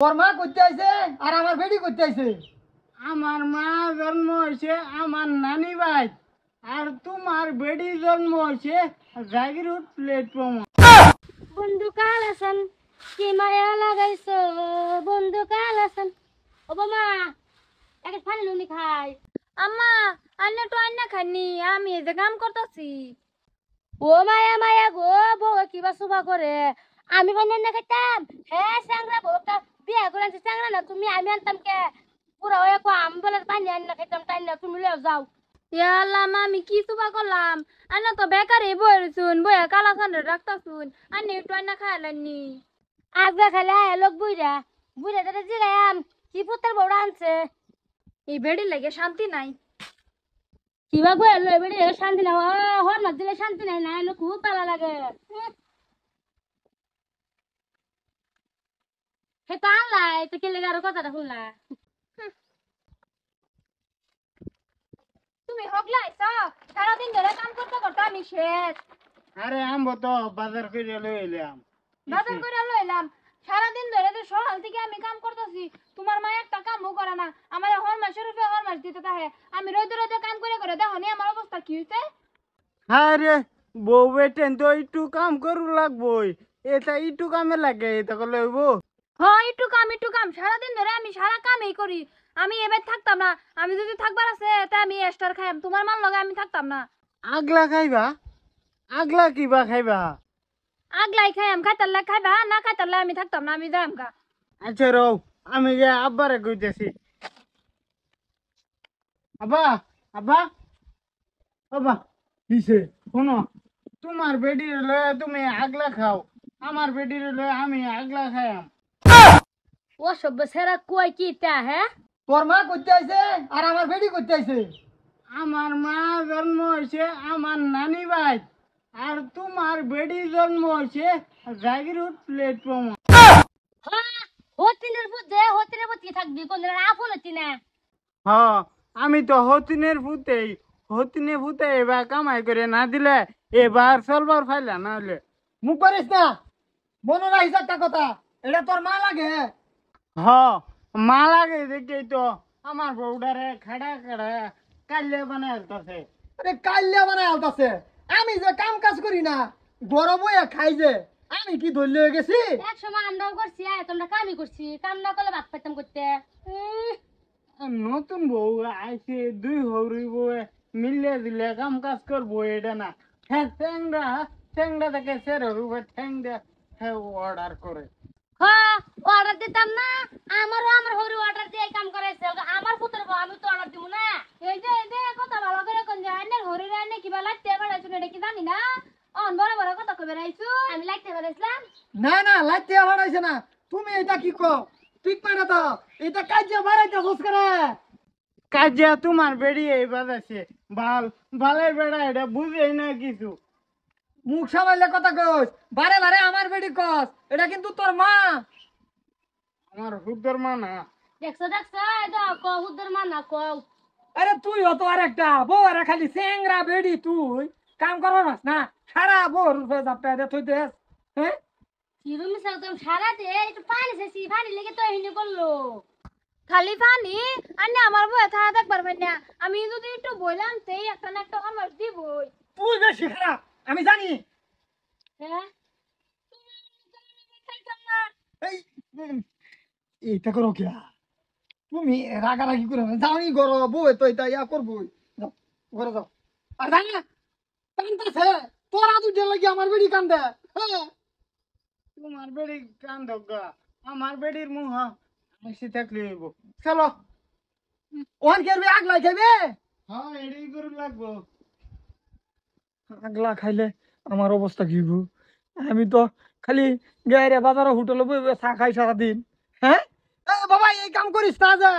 তোর মা করতে আইছে আর আমার বেটি করতে আইছে। আমার মা জন্ম হয়েছে আমার নানি ভাই, আর তোমার বেডি জন্ম হয়েছে জাগিরুট প্ল্যাটফর্ম। বন্ধু কাল আছেন কি মায়া লাগাইছো বন্ধু কাল আছেন ও বাবা একটা পানি নুনি খাই। আম্মা আন্না তো আন্না খানি আমি এই যে কাম করতেছি। ও মায়া মায়া গো বউ কিবা সুবা করে আমি পানি না খাইতাম। হ্যাঁ স্যাংরা বউটা বিয়া করে আনছে স্যাংরা না তুমি আমি আনতাম কে পুরা ওই কো আমি বলে পানি আন্না খাইতাম তাই না তুমি লয়ে যাও। ইয়া আল্লাহ আমি কি সুবা করলাম আন্না তো বেকারে বই শুন বইয়া কালা খান্ডে রাখতা শুন আন্নি একটু আন্না খাইলানি আজকে খাইলে লোক বুইরা বুইরা যেটা জিগায়াম কি পুত্র বউরা আনছে এই বেড়ি লাগে শান্তি নাই কিবা গো এলো বেড়ি শান্তি না হর মাছ দিলে শান্তি নাই না এলো খুব পালা লাগে হে তো আনলাই তো কেলে আরো কথাটা শুনলা তুমি হগলাইছ সারাদিন ধরে কাম করতে করতে আমি শেষ। আরে আমবো তো বাজার করে লই এলাম। বাজার করে লইলাম সারাদিন ধরে তো সকাল থেকে আমি কাম করতেছি তোমার মা একটা কামও করে না আমার হর মাসের উপরে হর মাস দিতে থাকে আমি রোদে রোদে কাম করে করে দেখো নি আমার অবস্থা কি হইছে। আরে বউ বেটেন তো একটু কাম করু লাগবই, এটা একটু কামে লাগে এটা করলে হইব। হ্যাঁ একটু কাম সারাদিন ধরে আমি সারা কামই করি আমি এবার থাকতাম না আমি যদি থাকবার আছে তা আমি এক্সট্রা খাইম তোমার মান লগে আমি থাকতাম না। আগলা খাইবা? আগলা কিবা খাইবা? আগলাই খাইম খাইতারলে খাইবা না খাইতারলে আমি থাকতাম না আমি যাইম গা। আচ্ছা রও আমি যে আব্বারে কইতেছি। আব্বা আব্বা আব্বা কিসে? শোনো, তোমার বেডির লয়ে তুমি আগলা খাও, আমার বেডির লয়ে আমি আগলা খাইম। ও সব সেরা কই কি তা হ্যাঁ তোর মা করতে আইছে আর আমার বেটি করতে আইছে। আমার মা জন্ম হয়েছে আমার নানি ভাই, আর তোমার বেডি জন্ম হয়েছে জাগিরুট প্ল্যাটফর্ম। হ্যাঁ হতিনের বুদ্ধে থাকবি কোন আপন হতি না। হ আমি তো হতিনের ফুতেই, হতিনে ফুতে এবার কামাই করে না দিলে এবার চলবার ফাইলা না হলে। মুখ পারিস না, মনে রাখিস একটা কথা, এটা তোর মা লাগে। হ মা লাগে দেখেই তো আমার বউডারে খাড়া খাড়া কাল্লে বানায় আলতাছে। আরে কাল্লা বানায় আলতাছে, আমি যে কাম কাজ করি না গরম হয়ে খাই যে, আমি কি ধরলে হয়ে গেছি? এক সময় আমরাও করছি তোমরা কামই করছি কাম না করলে ভাত পাইতাম করতে। নতুন বউ আইছে দুই হরি বউ মিলিয়ে দিলে কাম কাজ করবো এটা না। হ্যাঁ ঠ্যাংরা ঠ্যাংরা থেকে সেরের উপর ঠ্যাং দিয়ে হ্যাঁ অর্ডার করে। হ্যাঁ অর্ডার দিতাম না আমারও আমার হরি অর্ডার দিয়ে কাম করাইছে আমার পুত্র আমি তো অর্ডার দিব না। এই যে কথা ভালো করে কোন যায় না হরি রান্না কিবা লাগতে বাড়াইছো এটা কি জানি না অন বড় বড় কথা কবে রাইছো আমি লাগতে বাড়াইছিলাম না না লাইতে বাড়াইছে না, তুমি এটা কি কো ঠিক পারে তো, এটা কাজে বাড়াইতে বস করে। কাজিয়া তোমার বেরিয়ে বাজাচ্ছে ভাল ভালের বেড়া এটা বুঝেই না কিছু। মুখ সামাইলে কথা কস, বারে বারে আমার বেটি কস, এটা কিন্তু তোর মা। আমার হুদ্দর মা না। দেখছো এই তো কহুদের মানা কও আরে তুই হতো আর একটা বউ, আর খালি চেংরা বেডি, তুই কাম করবাস না, সারা বউর উপরে চাপটা দে তুই দেশ। হ্যাঁ চিরুমি একদম সারা দে একটু পানি শেষি পানি লেগে তো এহিনি করলো খালি পানি আন্নে আমার বয়ে থাকা দেখবার পাই না আমি যদি একটু বললাম তেই একটা না একটা আমার দিবই। তুই বেশি খারাপ আমি জানি। হ্যাঁ এই এইটা করো কি, তুমি রাগারাগি করে না, যাও নি করো বউ তো এটা ইয়া করবো, যাও ঘরে যাও। আর জানি না কান্দতেছে, তোরা দুজন লাগি আমার বেডি কান্দে। হ্যাঁ তোমার বেড়ি কান ধগা, আমার বেড়ির মুহ হাসি থাকলে হইব। চলো ওখান খেলবে আগলাই খাইবে। হ্যাঁ এটাই করে লাগবো। আগলা খাইলে আমার অবস্থা কি হইব? আমি তো খালি গায়ে বাজারে হোটেলে বই বই চা খাই সারাদিন। হ্যাঁ এ বাবা এই কাম করিস না যে।